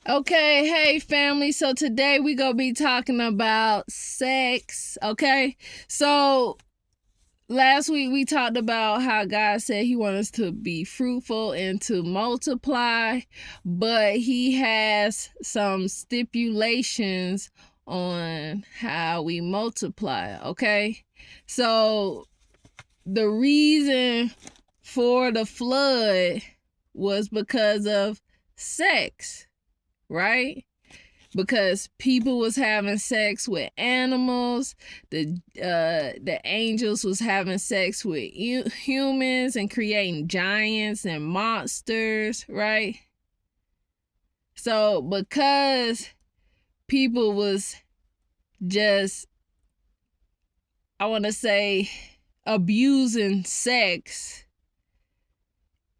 Okay, hey family. So today we gonna be talking about sex. Okay, so last week we talked about how God said He wants us to be fruitful and to multiply, but He has some stipulations on how we multiply. Okay, so the reason for the flood was because of sex, right? Because people was having sex with animals, the angels was having sex with humans and creating giants and monsters, right? So because people was just, I want to say, abusing sex,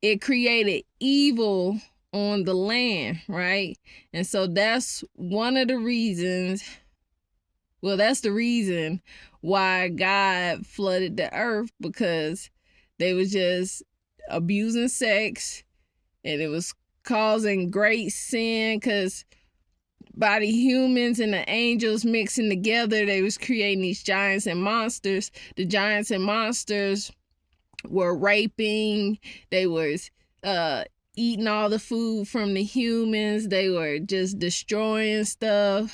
it created evil on the land, right? And so that's one of the reasons, well, that's the reason why God flooded the earth, because they was just abusing sex and it was causing great sin, because by the humans and the angels mixing together, they was creating these giants and monsters. The giants and monsters were raping, they was eating all the food from the humans, they were just destroying stuff,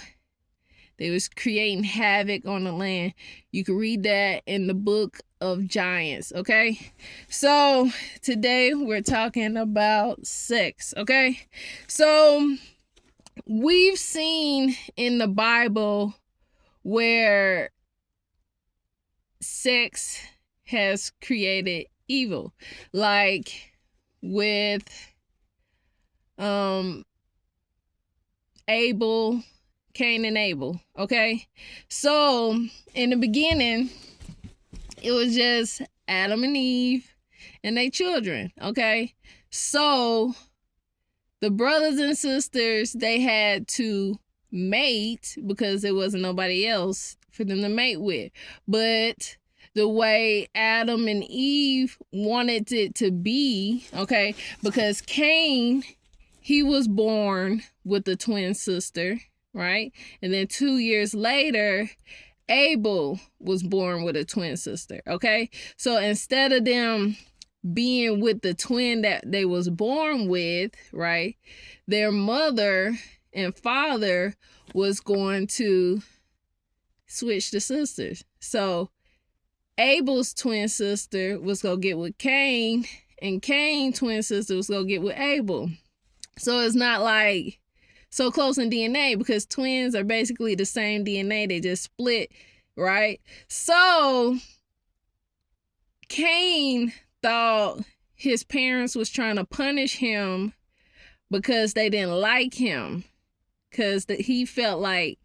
they was creating havoc on the land. You can read that in the book of Giants. Okay, so today we're talking about sex. Okay, so we've seen in the Bible where sex has created evil, like with Abel, Cain and Abel. Okay, so in the beginning it was just Adam and Eve and their children. Okay, so the brothers and sisters, they had to mate because there wasn't nobody else for them to mate with. But the way Adam and Eve wanted it to be, okay, because Cain, he was born with a twin sister, right? And then 2 years later, Abel was born with a twin sister, okay? So instead of them being with the twin that they was born with, right, their mother and father was going to switch the sisters. So Abel's twin sister was gonna get with Cain, and Cain's twin sister was gonna get with Abel. So it's not like so close in DNA, because twins are basically the same DNA, they just split, right? So Cain thought his parents was trying to punish him because they didn't like him, because he felt like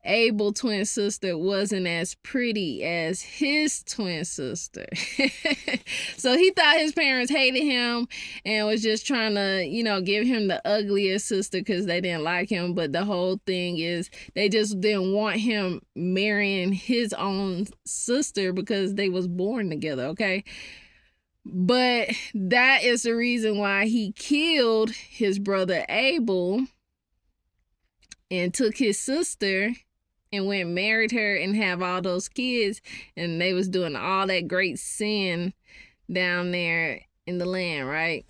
Abel's twin sister wasn't as pretty as his twin sister. So he thought his parents hated him and was just trying to, give him the ugliest sister because they didn't like him. But the whole thing is they just didn't want him marrying his own sister because they was born together, okay? But that is the reason why he killed his brother Abel and took his sister and went and married her and have all those kids, and they was doing all that great sin down there in the land, right?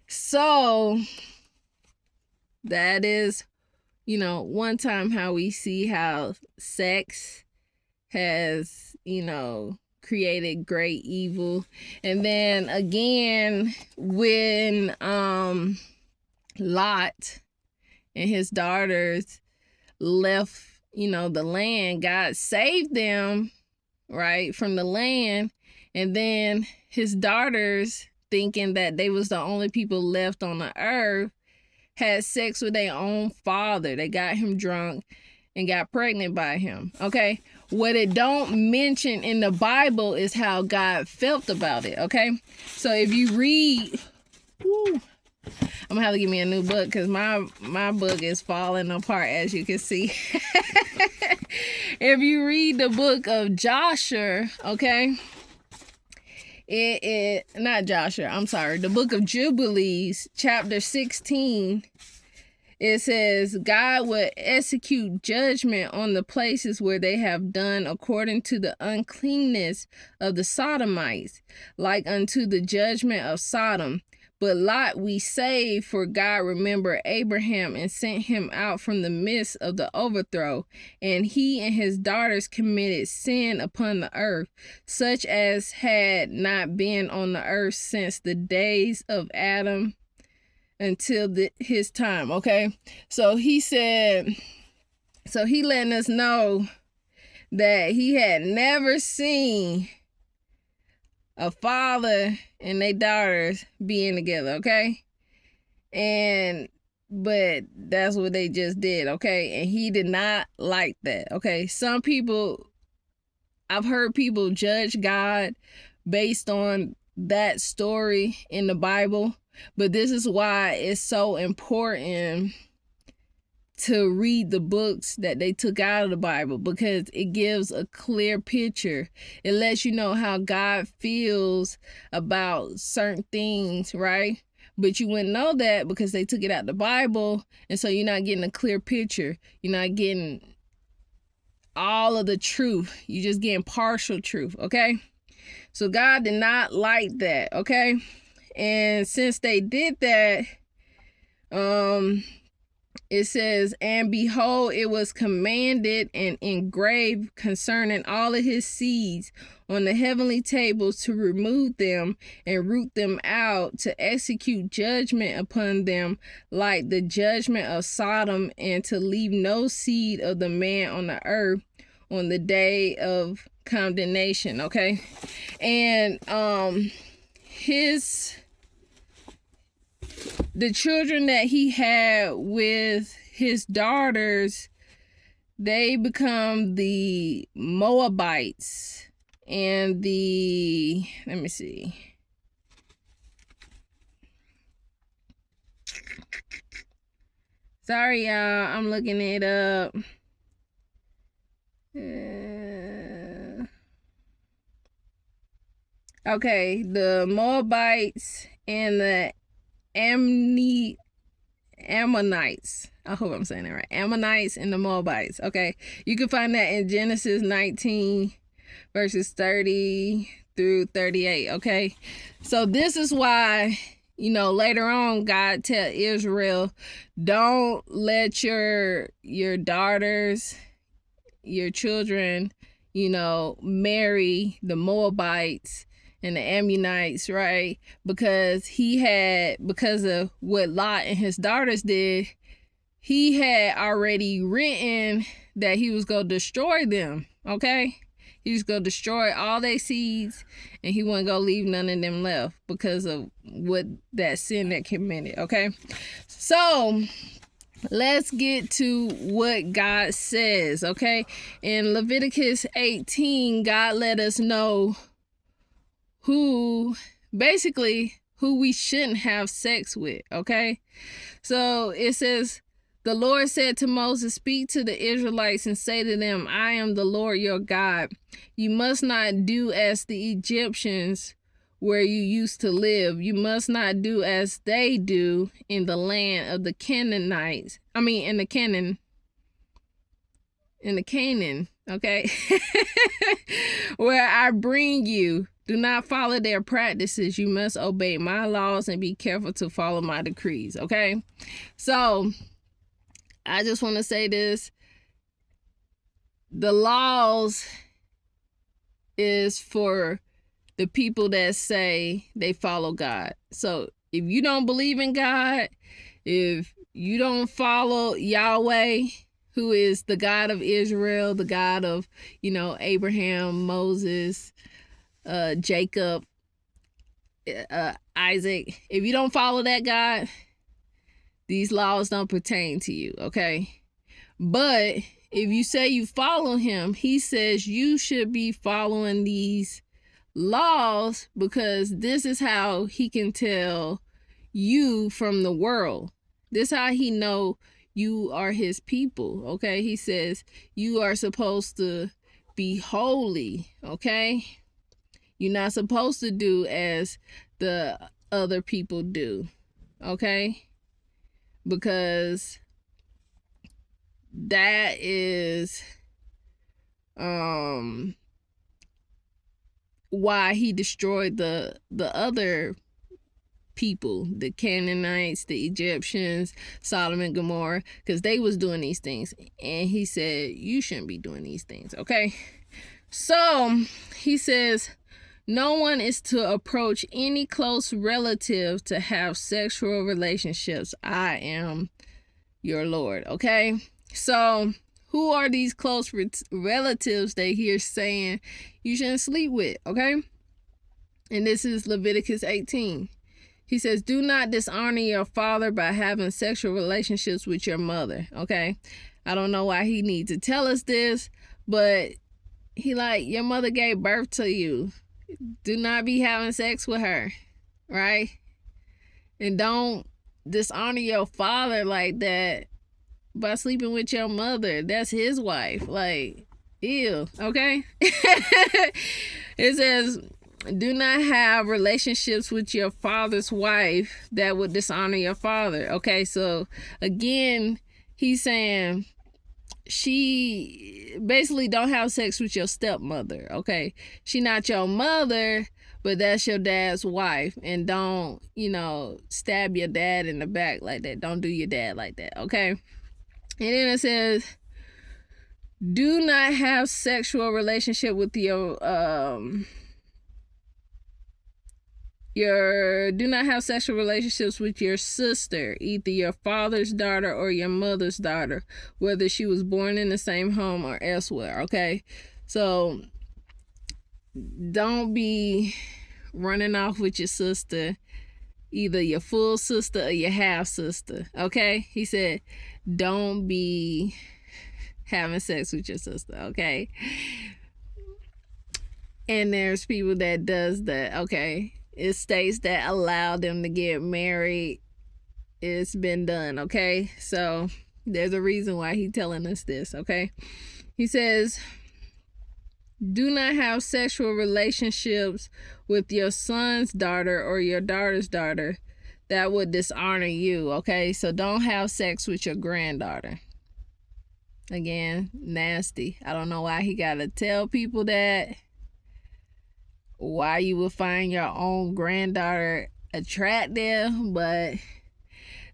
So that is, one time how we see how sex has, created great evil. And then again, when Lot and his daughters left, the land, God saved them, right, from the land. And then his daughters, thinking that they was the only people left on the earth, had sex with their own father. They got him drunk and got pregnant by him. Okay, what it don't mention in the Bible is how God felt about it. Okay, so if you read, I'm gonna have to give me a new book because my book is falling apart, as you can see. If you read the book of Joshua, okay, not Joshua, I'm sorry, the book of Jubilees, chapter 16, It says, God will execute judgment on the places where they have done according to the uncleanness of the Sodomites, like unto the judgment of Sodom. But Lot we saved, for God remembered Abraham and sent him out from the midst of the overthrow. And he and his daughters committed sin upon the earth, such as had not been on the earth since the days of Adam until his time. Okay, so he said, so he letting us know that he had never seen a father and their daughters being together. Okay, but that's what they just did. Okay, and he did not like that. Okay, some people, I've heard people judge God based on that story in the Bible, but this is why it's so important to read the books that they took out of the Bible, because it gives a clear picture. It lets you know how God feels about certain things, right? But you wouldn't know that because they took it out of the Bible, and so you're not getting a clear picture. You're not getting all of the truth. You're just getting partial truth, okay? So God did not like that, okay? And since they did that, it says, and behold, it was commanded and engraved concerning all of his seeds on the heavenly tables to remove them and root them out, to execute judgment upon them like the judgment of Sodom, and to leave no seed of the man on the earth on the day of condemnation. Okay, and the children that he had with his daughters, they become the Moabites and the, let me see, sorry y'all, I'm looking it up. Okay, the Moabites and the Ammonites. I hope I'm saying that right. Ammonites and the Moabites. Okay, you can find that in Genesis 19 verses 30 through 38. Okay, so this is why, you know, later on God tell Israel, don't let your daughters, your children, you know, marry the Moabites and the Ammonites, right? Because because of what Lot and his daughters did, he had already written that he was going to destroy them, okay? He was going to destroy all their seeds, and he wasn't going to leave none of them left because of what that sin that committed, okay? So let's get to what God says, okay? In Leviticus 18, God let us know who we shouldn't have sex with, okay? So it says, the Lord said to Moses, speak to the Israelites and say to them, I am the Lord your God. You must not do as the Egyptians where you used to live. You must not do as they do in the land of the Canaanites. In the Canaan, okay? Where I bring you. Do not follow their practices. You must obey my laws and be careful to follow my decrees, okay? So, I just want to say this. The laws is for the people that say they follow God. So, if you don't believe in God, if you don't follow Yahweh, who is the God of Israel, the God of, you know, Abraham, Moses, Jacob, Isaac, if you don't follow that God, these laws don't pertain to you, okay? But if you say you follow him, he says you should be following these laws, because this is how he can tell you from the world. This is how he know you are his people, okay? He says you are supposed to be holy, okay? You're not supposed to do as the other people do, okay? Because that is why he destroyed the other people, the Canaanites, the Egyptians, Sodom and Gomorrah, because they was doing these things, and he said you shouldn't be doing these things. Okay, so he says no one is to approach any close relative to have sexual relationships. I am your Lord. Okay, so who are these close relatives that he's saying you shouldn't sleep with? Okay, and this is Leviticus 18. He says, do not dishonor your father by having sexual relationships with your mother. Okay, I don't know why he needs to tell us this, but he like, your mother gave birth to you. Do not be having sex with her, right? And don't dishonor your father like that by sleeping with your mother. That's his wife. Like, ew, okay? It says, do not have relationships with your father's wife that would dishonor your father. Okay, so again, he's saying she basically don't have sex with your stepmother. Okay, she not your mother, but that's your dad's wife. And don't, stab your dad in the back like that. Don't do your dad like that. Okay, and then it says, do not have sexual relationship with do not have sexual relationships with your sister, either your father's daughter or your mother's daughter, whether she was born in the same home or elsewhere. Okay, so don't be running off with your sister, either your full sister or your half sister. Okay, he said don't be having sex with your sister. Okay, and there's people that does that. Okay, it states that allow them to get married. It's been done. Okay, so there's a reason why he's telling us this. Okay, he says do not have sexual relationships with your son's daughter or your daughter's daughter. That would dishonor you. Okay, so don't have sex with your granddaughter. Again, nasty. I don't know why he gotta tell people that. Why you would find your own granddaughter attractive, but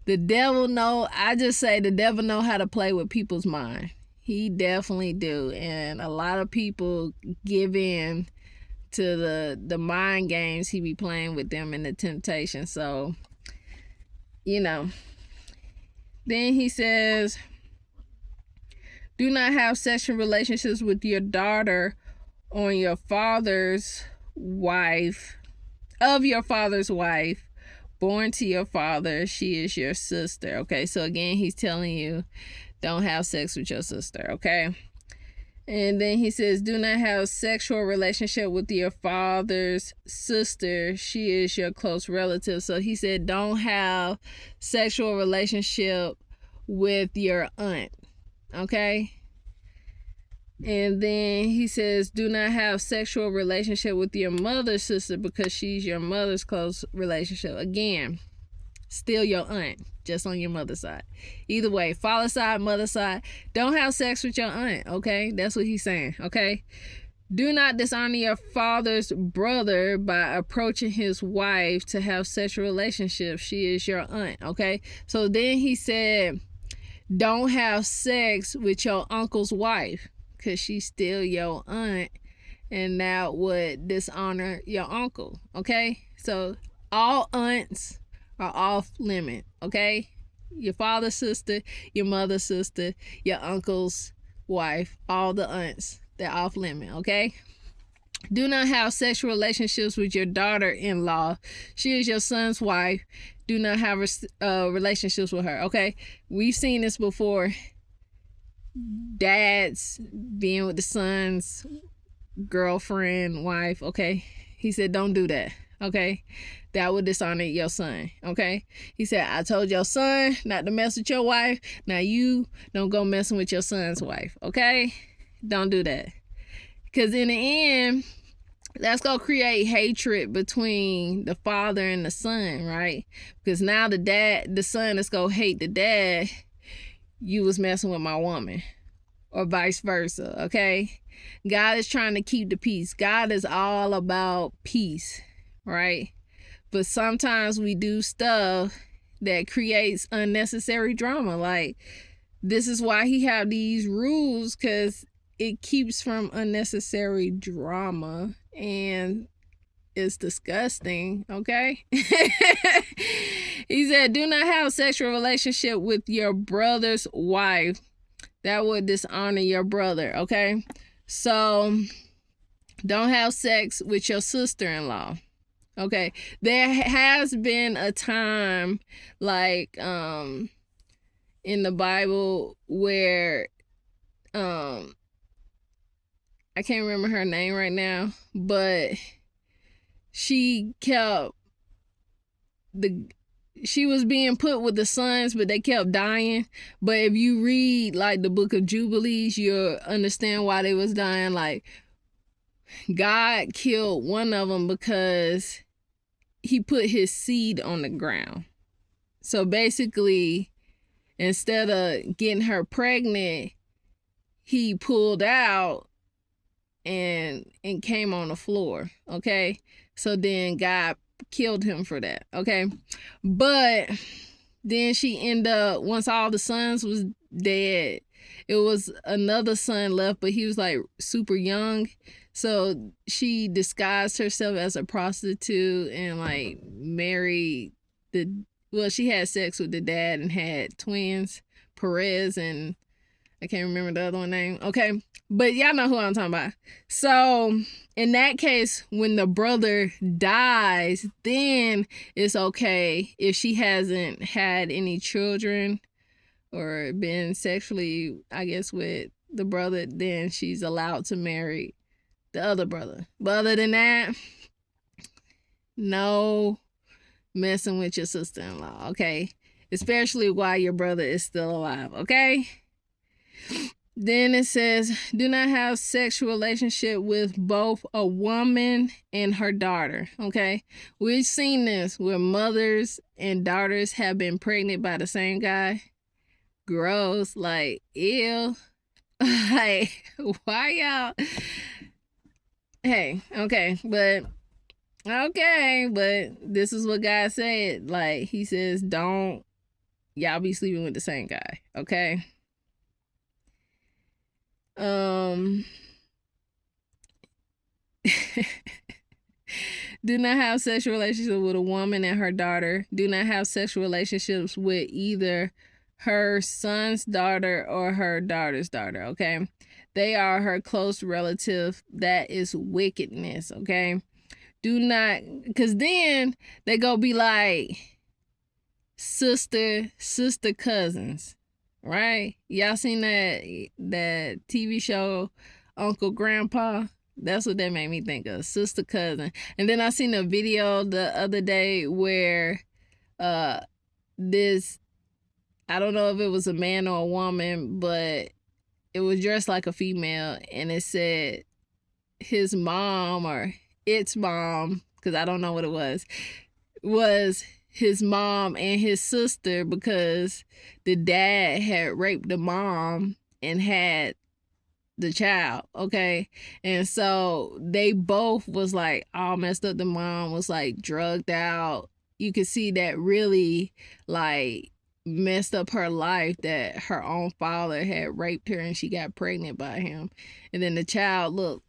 the devil know. I just say the devil know how to play with people's mind. He definitely do, and a lot of people give in to the mind games he be playing with them and the temptation. So, then he says, do not have sexual relationships with your daughter on your father's wife, of your father's wife, born to your father. She is your sister. Okay, so again, he's telling you don't have sex with your sister. Okay, and then he says do not have sexual relationship with your father's sister. She is your close relative. So he said don't have sexual relationship with your aunt. Okay, and then he says do not have sexual relationship with your mother's sister because she's your mother's close relationship. Again, still your aunt, just on your mother's side. Either way, father side, mother side, don't have sex with your aunt. Okay, that's what he's saying. Okay, do not dishonor your father's brother by approaching his wife to have sexual relationships. She is your aunt. Okay, so then he said don't have sex with your uncle's wife because she's still your aunt, and that would dishonor your uncle. Okay, so all aunts are off limit. Okay, your father's sister, your mother's sister, your uncle's wife, all the aunts, they're off limit. Okay, do not have sexual relationships with your daughter-in-law. She is your son's wife. Do not have relationships with her. Okay, we've seen this before. Dads being with the son's girlfriend, wife. Okay, he said don't do that. Okay, that would dishonor your son. Okay, he said I told your son not to mess with your wife. Now you don't go messing with your son's wife. Okay, don't do that, because in the end that's gonna create hatred between the father and the son, right? Because now the son is gonna hate the dad you was messing with my woman, or vice versa, okay? God is trying to keep the peace. God is all about peace, right? But sometimes we do stuff that creates unnecessary drama. Like, this is why he have these rules, because it keeps from unnecessary drama, and it's disgusting, okay? He said, do not have a sexual relationship with your brother's wife. That would dishonor your brother, okay? So don't have sex with your sister-in-law. Okay, there has been a time, like, in the Bible where, I can't remember her name right now, but she was being put with the sons, but they kept dying. But if you read, like, the book of Jubilees, you'll understand why they was dying. Like, God killed one of them because he put his seed on the ground. So basically, instead of getting her pregnant, he pulled out and came on the floor, okay? So then God killed him for that, okay? But then she ended up, once all the sons was dead, it was another son left, but he was like super young. So she disguised herself as a prostitute and like married she had sex with the dad and had twins, Perez, and I can't remember the other one name. Okay, but y'all know who I'm talking about. So in that case, when the brother dies, then it's okay if she hasn't had any children or been sexually, I guess, with the brother, then she's allowed to marry the other brother. But other than that, no messing with your sister-in-law, okay? Especially while your brother is still alive, okay? Then it says, do not have sexual relationship with both a woman and her daughter, okay? We've seen this where mothers and daughters have been pregnant by the same guy. Gross, like, ew. Like, why y'all? Hey, okay, but this is what God said. Like, he says, don't y'all be sleeping with the same guy, okay? Do not have sexual relationships with a woman and her daughter. Do not have sexual relationships with either her son's daughter or her daughter's daughter, okay? They are her close relative. That is wickedness, okay? Do not, because then they go be like sister cousins, right? Y'all seen that TV show Uncle Grandpa? That's what that made me think of, sister cousin. And then I seen a video the other day where this, I don't know if it was a man or a woman, but it was dressed like a female, and it said his mom or its mom, because I don't know what it was his mom and his sister, because the dad had raped the mom and had the child, okay? And so they both was like all messed up. The mom was like drugged out. You could see that really like messed up her life, that her own father had raped her and she got pregnant by him. And then the child looked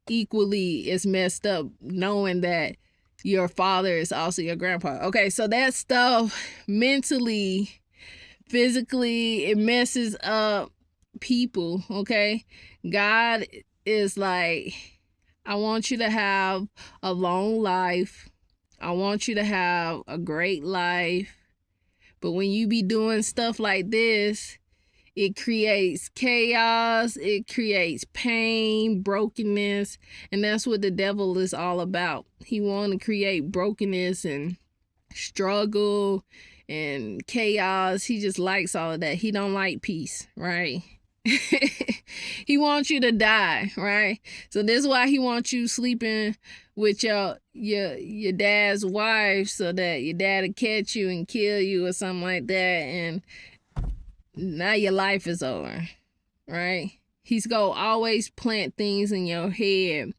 equally as messed up, knowing that your father is also your grandpa. Okay, so that stuff mentally, physically, it messes up people, okay? God is like, I want you to have a long life. I want you to have a great life. But when you be doing stuff like this, it creates chaos, it creates pain, brokenness, and that's what the devil is all about. He wants to create brokenness and struggle and chaos. He just likes all of that. He don't like peace, right? He wants you to die, right? So this is why he wants you sleeping with your dad's wife, so that your dad will catch you and kill you or something like that. And now your life is over, right? He's going to always plant things in your head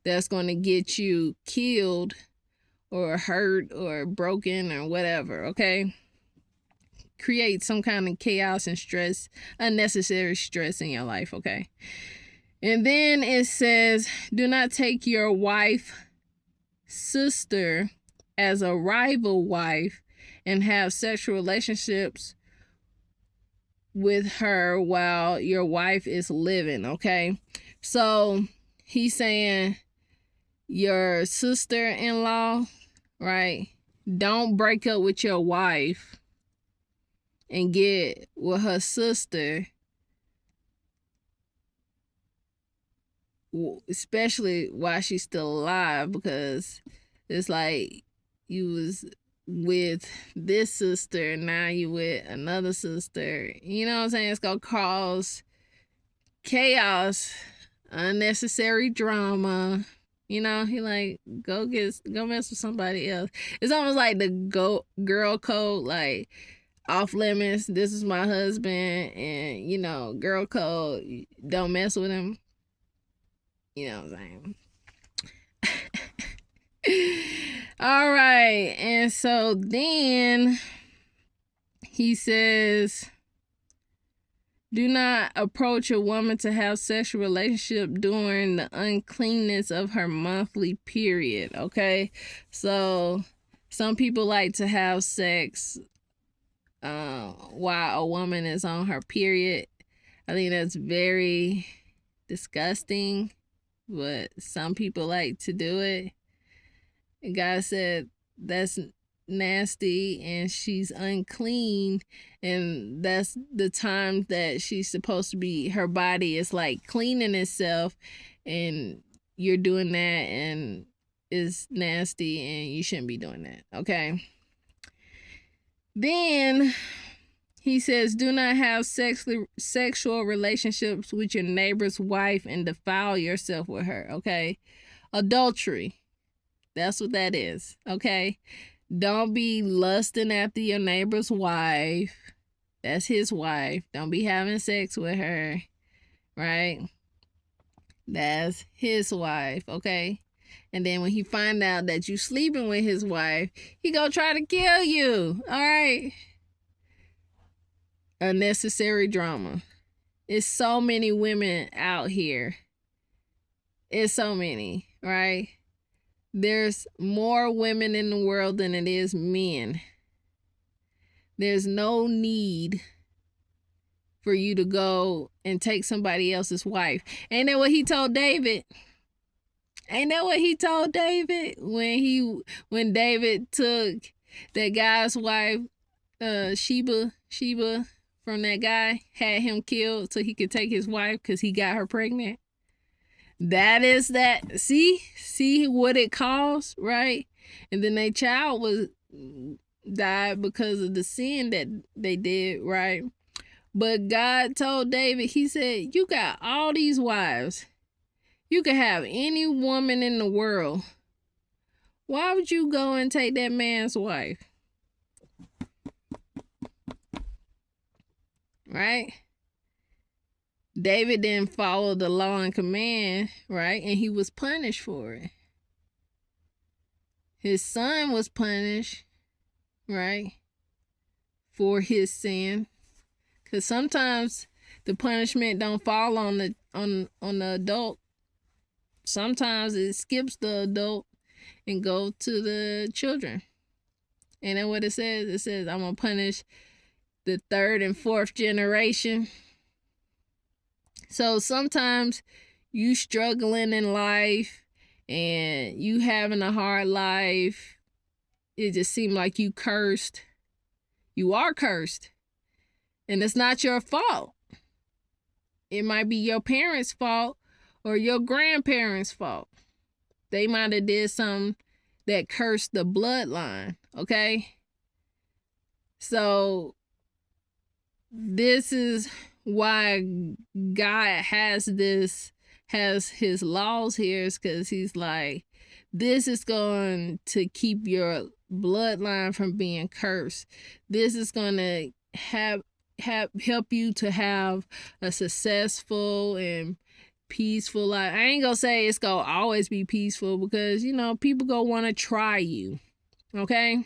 that's going to get you killed or hurt or broken or whatever, okay? Create some kind of chaos and stress, unnecessary stress in your life, okay? And then it says, do not take your wife, sister, as a rival wife and have sexual relationships with her while your wife is living, okay? So he's saying your sister-in-law, right? Don't break up with your wife and get with her sister, especially while she's still alive, because it's like you was with this sister and now you with another sister. You know what I'm saying? It's gonna cause chaos, unnecessary drama. You know, he like, go mess with somebody else. It's almost like the girl code, like off limits, this is my husband, and you know, girl code, don't mess with him. You know what I'm saying? All right, and so then he says, do not approach a woman to have sexual relationship during the uncleanness of her monthly period, okay? So some people like to have sex while a woman is on her period. I think that's very disgusting, but some people like to do it. And God said that's nasty and she's unclean, and that's the time that she's supposed to be, her body is like cleaning itself, and you're doing that and it's nasty and you shouldn't be doing that, okay? Then he says, do not have sexual relationships with your neighbor's wife and defile yourself with her, okay? Adultery, that's what that is, okay? Don't be lusting after your neighbor's wife. That's his wife. Don't be having sex with her, right? That's his wife, okay? And then when he find out that you sleeping with his wife, he gonna try to kill you, all right? Unnecessary drama. It's so many women out here. It's so many, right? There's more women in the world than it is men. There's no need for you to go and take somebody else's wife. Ain't that what he told David? Ain't that what he told David when David took that guy's wife, Sheba from that guy, had him killed so he could take his wife because he got her pregnant? That is that. See what it caused, right? And then their child died because of the sin that they did, right? But God told David, he said, you got all these wives. You could have any woman in the world. Why would you go and take that man's wife? Right? David didn't follow the law and command, right? And he was punished for it. His son was punished, right? For his sin. Because sometimes the punishment don't fall on the adult. Sometimes it skips the adult and go to the children. And then what it says? It says, I'm going to punish the third and fourth generation. So sometimes you struggling in life and you having a hard life. It just seems like you cursed. You are cursed. And it's not your fault. It might be your parents' fault or your grandparents' fault. They might have did something that cursed the bloodline, okay? So this is why God has his laws here, is because he's like, this is going to keep your bloodline from being cursed. This is going to have help you to have a successful and peaceful life. I ain't gonna say it's gonna always be peaceful, because people gonna want to try you, okay?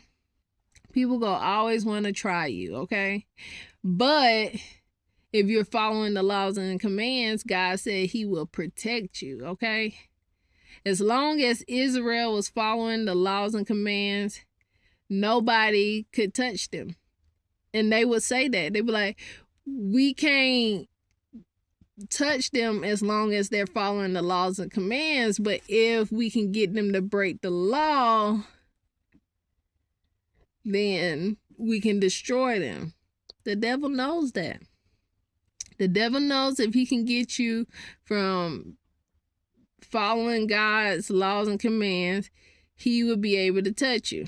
People gonna always want to try you, okay? But if you're following the laws and commands, God said he will protect you, okay? As long as Israel was following the laws and commands, nobody could touch them. And they would say that. They'd be like, we can't touch them as long as they're following the laws and commands, but if we can get them to break the law, then we can destroy them. The devil knows that. The devil knows if he can get you from following God's laws and commands, he will be able to touch you.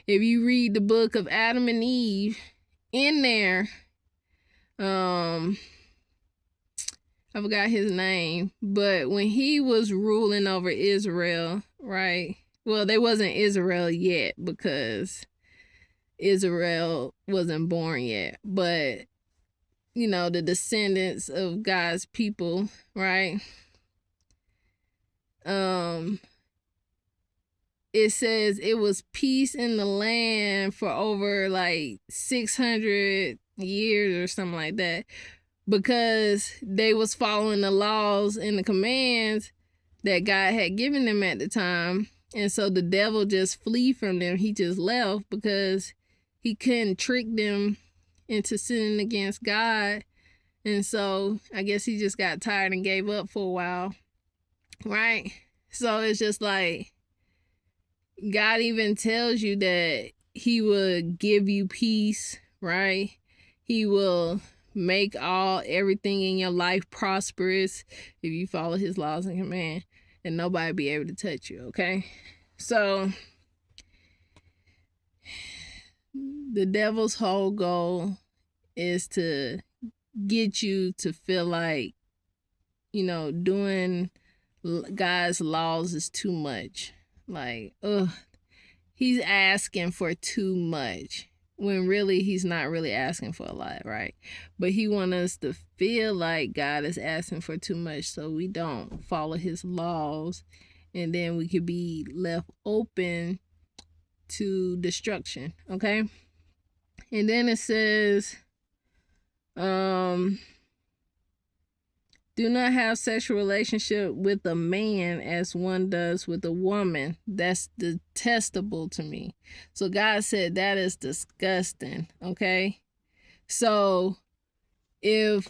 If you read the book of Adam and Eve, in there, I forgot his name, but when he was ruling over Israel, right? Well, they wasn't Israel yet, because Israel wasn't born yet, but the descendants of God's people, right? It says it was peace in the land for over like 600 years or something like that, because they was following the laws and the commands that God had given them at the time. And so the devil just flee from them. He just left because he couldn't trick them into sinning against God. And so I guess he just got tired and gave up for a while, right? So it's just like, God even tells you that he will give you peace, right? He will make everything in your life prosperous if you follow his laws and command, and nobody be able to touch you, okay? So the devil's whole goal is to get you to feel like, doing God's laws is too much. Like, he's asking for too much, when really he's not really asking for a lot, right? But he wants us to feel like God is asking for too much, so we don't follow his laws, and then we could be left open to destruction, okay? And then it says, do not have sexual relationship with a man as one does with a woman. That's detestable to me. So God said that is disgusting, okay? So I've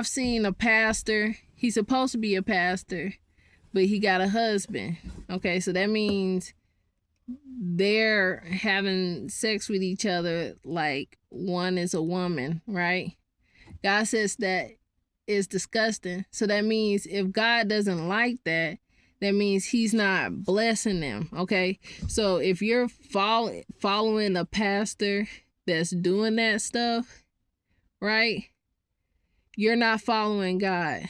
seen a pastor, he's supposed to be a pastor, but he got a husband, okay? So that means they're having sex with each other like one is a woman, right? God says that is disgusting. So that means if God doesn't like that, that means he's not blessing them, okay? So if you're following a pastor that's doing that stuff, right? You're not following God.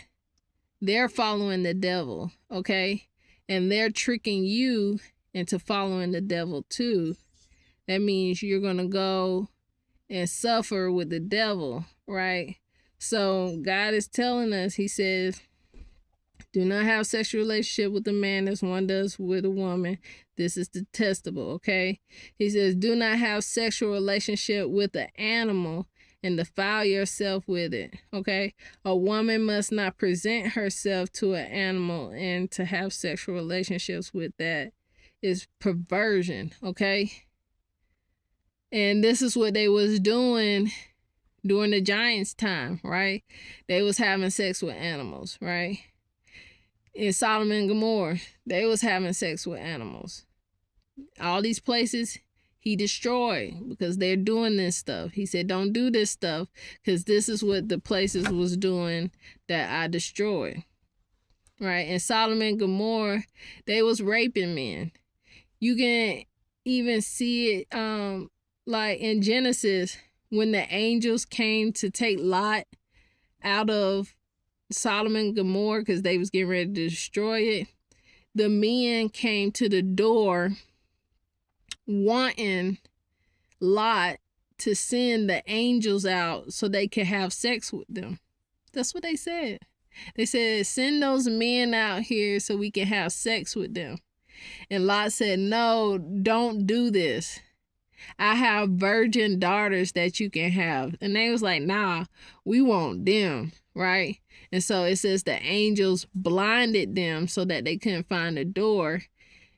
They're following the devil, okay? And they're tricking you into following the devil too. That means you're going to go and suffer with the devil, right? So God is telling us, he says, do not have sexual relationship with a man as one does with a woman. This is detestable, okay? He says, do not have sexual relationship with an animal and defile yourself with it, okay? A woman must not present herself to an animal, and to have sexual relationships with that is perversion, okay? And this is what they was doing during the Giants' time, right? They was having sex with animals, right? In Sodom and Gomorrah, they was having sex with animals. All these places he destroyed because they're doing this stuff. He said, don't do this stuff, because this is what the places was doing that I destroyed, right? In Sodom and Gomorrah, they was raping men. You can even see it like in Genesis, when the angels came to take Lot out of Sodom and Gomorrah because they was getting ready to destroy it, the men came to the door wanting Lot to send the angels out so they could have sex with them. That's what they said. They said, send those men out here so we can have sex with them. And Lot said, no, don't do this. I have virgin daughters that you can have. And they was like, nah, we want them, right? And so it says the angels blinded them so that they couldn't find the door.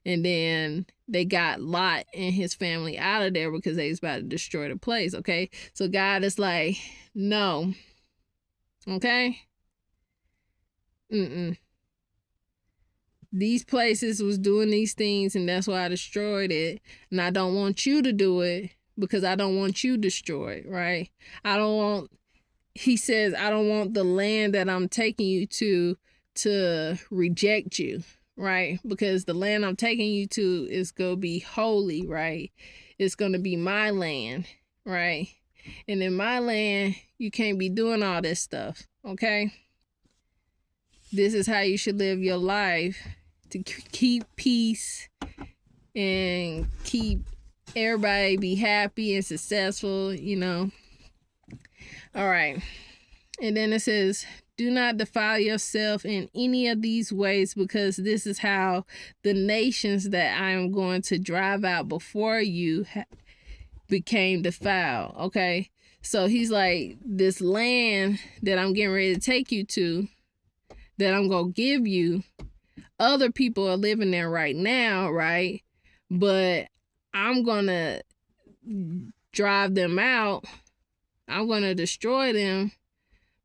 And then they got Lot and his family out of there because they was about to destroy the place, okay? So God is like, no, okay? These places was doing these things, and that's why I destroyed it. And I don't want you to do it because I don't want you destroyed, right? He says, I don't want the land that I'm taking you to reject you, right? Because the land I'm taking you to is going to be holy, right? It's going to be my land, right? And in my land, you can't be doing all this stuff, okay? This is how you should live your life, to keep peace and keep everybody be happy and successful, you know. All right. And then it says, do not defile yourself in any of these ways, because this is how the nations that I am going to drive out before you became defiled. Okay. So he's like, this land that I'm getting ready to take you to, that I'm going to give you, other people are living there right now, right? But I'm going to drive them out. I'm going to destroy them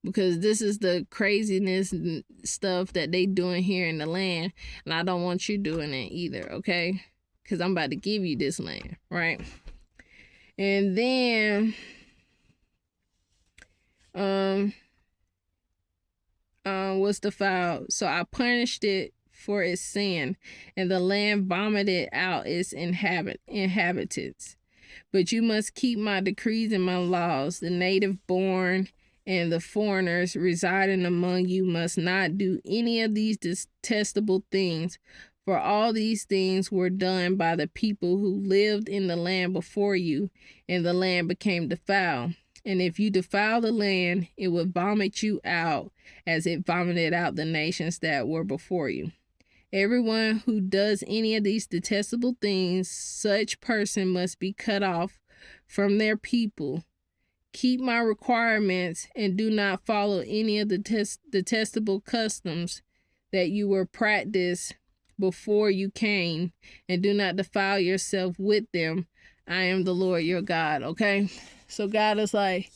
because this is the craziness and stuff that they doing here in the land. And I don't want you doing it either, okay? Because I'm about to give you this land, right? And then, what's the foul? So I punished it for its sin, and the land vomited out its inhabitants. But you must keep my decrees and my laws. The native born and the foreigners residing among you must not do any of these detestable things, for all these things were done by the people who lived in the land before you, and the land became defiled. And if you defile the land, it will vomit you out as it vomited out the nations that were before you. Everyone who does any of these detestable things, such person must be cut off from their people. Keep my requirements and do not follow any of the detestable customs that you were practiced before you came, and do not defile yourself with them. I am the Lord your God, okay? So God is like,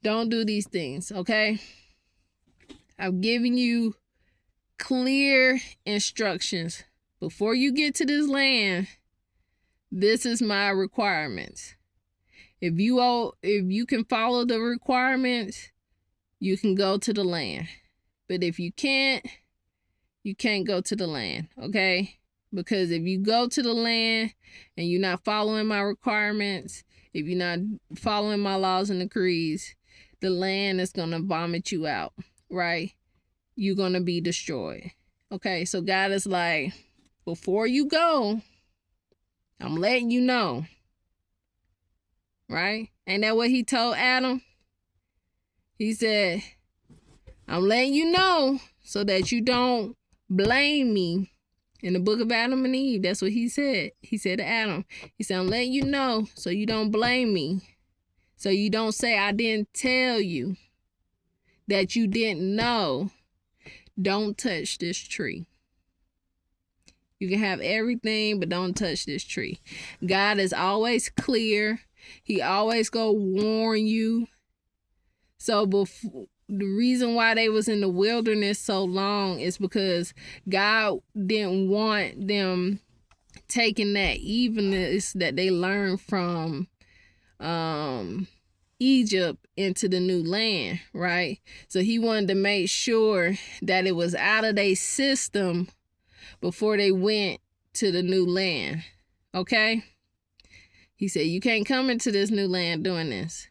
don't do these things, okay? I'm giving you clear instructions. Before you get to this land, this is my requirements. If you can follow the requirements, you can go to the land. But if you can't go to the land, okay? Because if you go to the land and you're not following my requirements, if you're not following my laws and decrees, the land is going to vomit you out, right? You're going to be destroyed. Okay, so God is like, before you go, I'm letting you know. Right? Ain't that what he told Adam? He said, I'm letting you know so that you don't blame me. In the book of Adam and Eve, that's what he said. He said to Adam, he said, I'm letting you know so you don't blame me. So you don't say I didn't tell you, that you didn't know. Don't touch this tree. You can have everything, but don't touch this tree. God is always clear. He always go warn you. So the reason why they was in the wilderness so long is because God didn't want them taking that evenness that they learned from Egypt into the new land, right? So he wanted to make sure that it was out of their system before they went to the new land, okay? He said, you can't come into this new land doing this.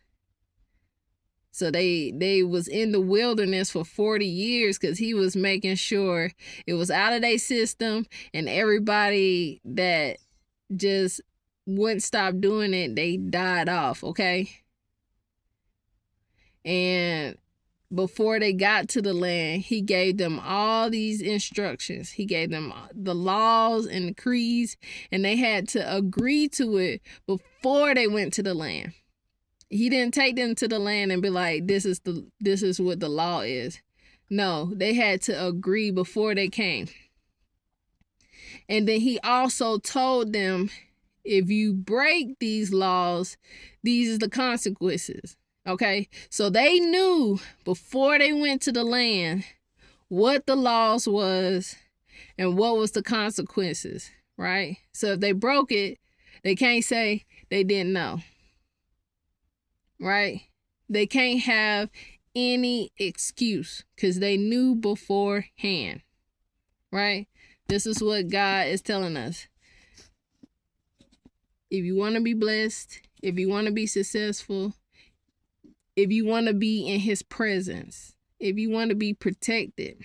So they was in the wilderness for 40 years because he was making sure it was out of their system, and everybody that just wouldn't stop doing it, they died off, okay? And before they got to the land, he gave them all these instructions. He gave them the laws and decrees, and they had to agree to it before they went to the land. He didn't take them to the land and be like, this is what the law is. No, they had to agree before they came. And then he also told them, if you break these laws, these are the consequences. Okay? So they knew before they went to the land what the laws was and what was the consequences, right? So if they broke it, they can't say they didn't know. Right? They can't have any excuse because they knew beforehand. Right? This is what God is telling us. If you want to be blessed, if you want to be successful, if you want to be in his presence, if you want to be protected,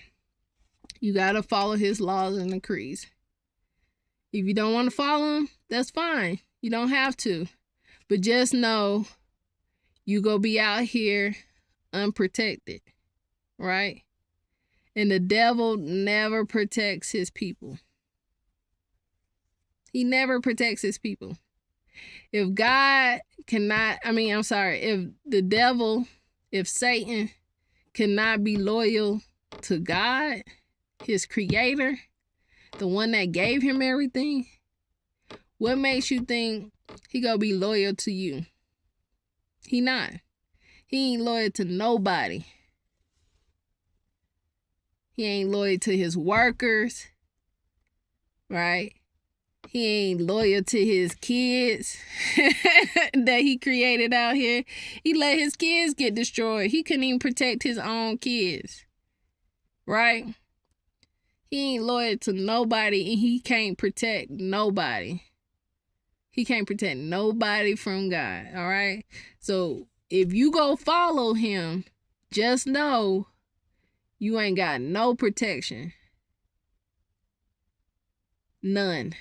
you got to follow his laws and decrees. If you don't want to follow them, that's fine. You don't have to. But just know you go be out here unprotected, right? And the devil never protects his people. He never protects his people. If God cannot, if the devil, if Satan cannot be loyal to God, his creator, the one that gave him everything, what makes you think he gonna be loyal to you? He not. He ain't loyal to nobody. He ain't loyal to his workers, right? He ain't loyal to his kids that he created out here. He let his kids get destroyed. He couldn't even protect his own kids, right? He ain't loyal to nobody, and he can't protect nobody. He can't protect nobody from God, all right? So if you go follow him, just know you ain't got no protection. None.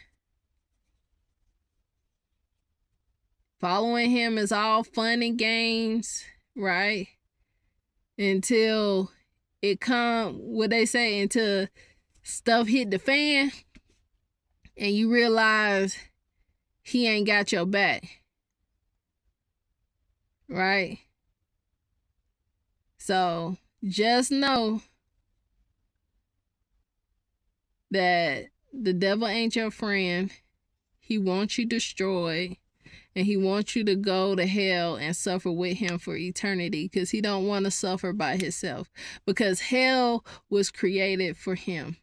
Following him is all fun and games, right? Until it until stuff hit the fan and you realize he ain't got your back, right? So just know that the devil ain't your friend. He wants you destroyed, and he wants you to go to hell and suffer with him for eternity, because he don't want to suffer by himself, because hell was created for him,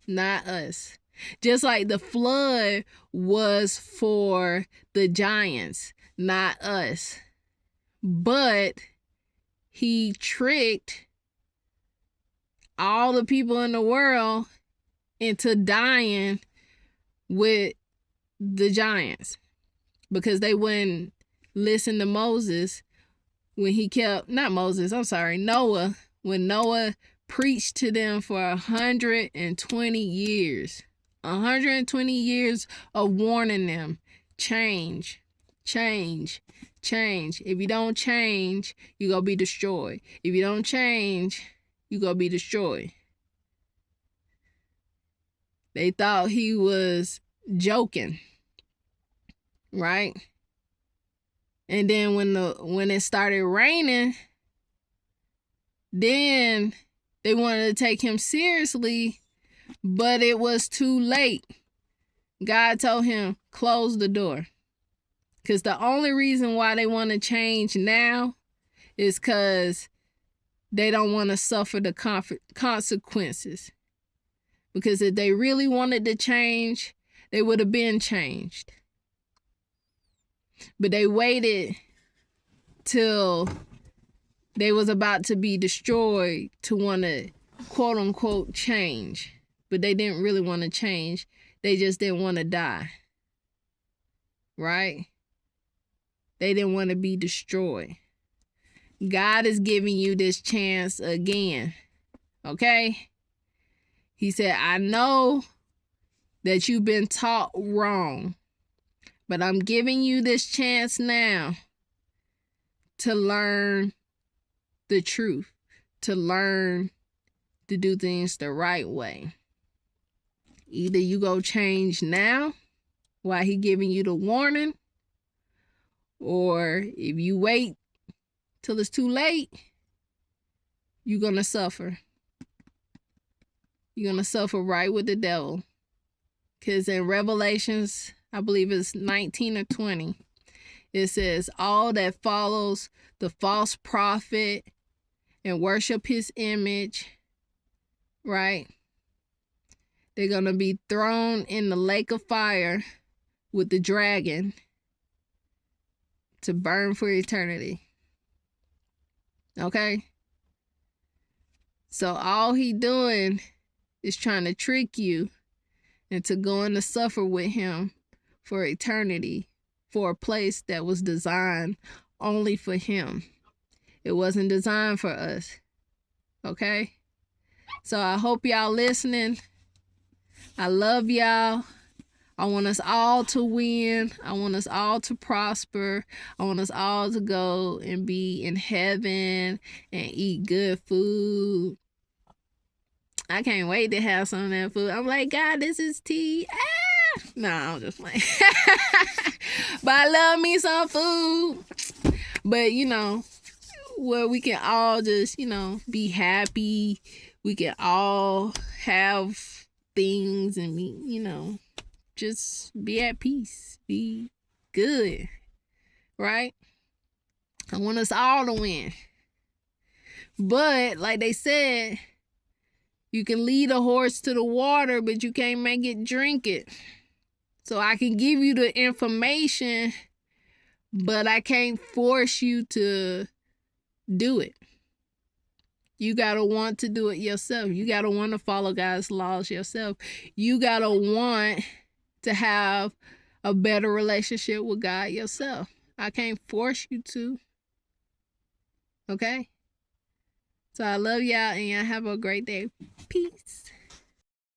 not us. Just like the flood was for the giants, not us. But he tricked all the people in the world into dying with the giants, because they wouldn't listen to Moses when Noah, when Noah preached to them for 120 years. 120 years of warning them, change. If you don't change, you're going to be destroyed. If you don't change, you're going to be destroyed. They thought he was joking, right? And then when it started raining, then they wanted to take him seriously, but it was too late. God told him, close the door. Because the only reason why they want to change now is because they don't want to suffer the consequences. Because if they really wanted to change, they would have been changed. But they waited till they was about to be destroyed to want to, quote unquote, change. But they didn't really want to change. They just didn't want to die. Right? They didn't want to be destroyed. God is giving you this chance again. Okay? He said, I know that you've been taught wrong, but I'm giving you this chance now to learn the truth, to learn to do things the right way. Either you go change now while he giving you the warning, or if you wait till it's too late, you're going to suffer. You're going to suffer right with the devil. Because in Revelations, I believe it's 19 or 20, it says, all that follows the false prophet and worship his image, right? They're going to be thrown in the lake of fire with the dragon to burn for eternity. Okay? So all he doing is trying to trick you into going to suffer with him for eternity, for a place that was designed only for him. It wasn't designed for us. Okay? So I hope y'all listening. I love y'all. I want us all to win. I want us all to prosper. I want us all to go and be in heaven and eat good food. I can't wait to have some of that food. I'm like, God, this is tea. Ah! No, I'm just playing. But I love me some food. But, you know, where we can all just, you know, be happy. We can all have things and be, you know, just be at peace. Be good. Right? I want us all to win. But, like they said, you can lead a horse to the water, but you can't make it drink it. So I can give you the information, but I can't force you to do it. You got to want to do it yourself. You got to want to follow God's laws yourself. You got to want to have a better relationship with God yourself. I can't force you to. Okay? So I love y'all and y'all have a great day. Peace.